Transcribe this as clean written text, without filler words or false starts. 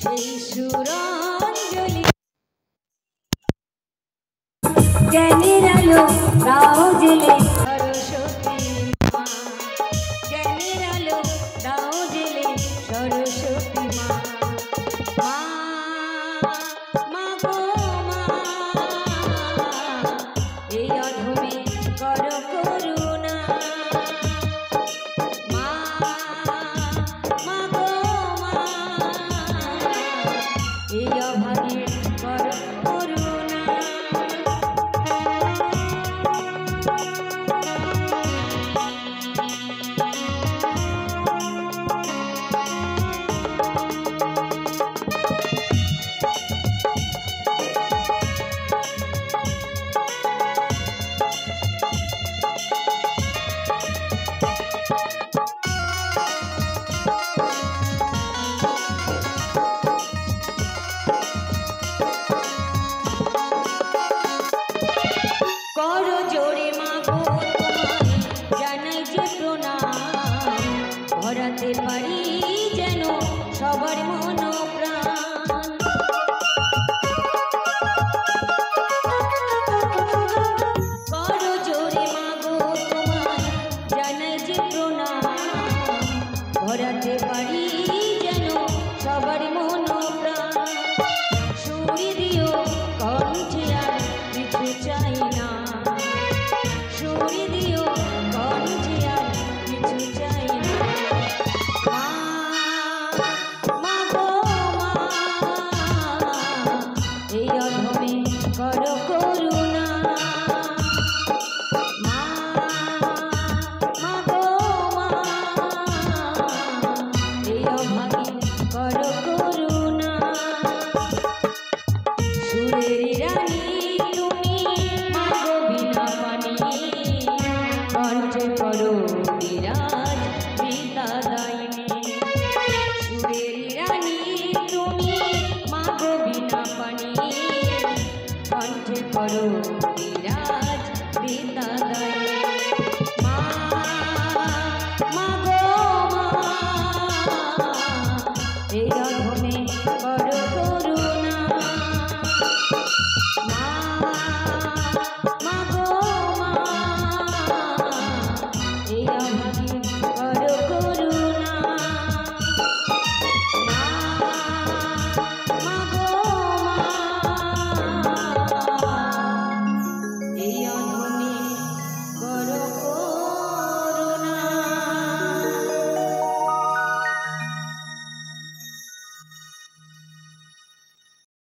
সেই সুরাঞ্জলি জ্ঞানের আলো দাও জেলে সরস্বতী মা, জ্ঞানের আলো দাও জেলে সরস্বতী মা। মা, মা গো মা, এই অধমে কর করুণা। মা, মা গো মা, এই অভাগে কর করুণা। করো জোরে মা গো তোমায় জানাই যে প্রণাম, ভরাতে পারি যেন সবার মন প্রাণ। করো জোরে মা গো তোমায় জানাই যে প্রণাম, ভরাতে পারি যেন সবার মন প্রাণ। সুরি দিও কণ্ঠে আর কিছু চাই না, সুরি দিও কণ্ঠে আর কিছু চাই না। মা, মা গো মা, এই অধমে কর করুণা। মা, মা গো মা, এই অভাগে কর করুণা। সুরের রানী তুমি মা গো বিনা পানি, কণ্ঠে করো বিরাজ বিদ্যাদায়িনী। সুরের রানী তুমি মা গো বিনা পানি, কণ্ঠে করো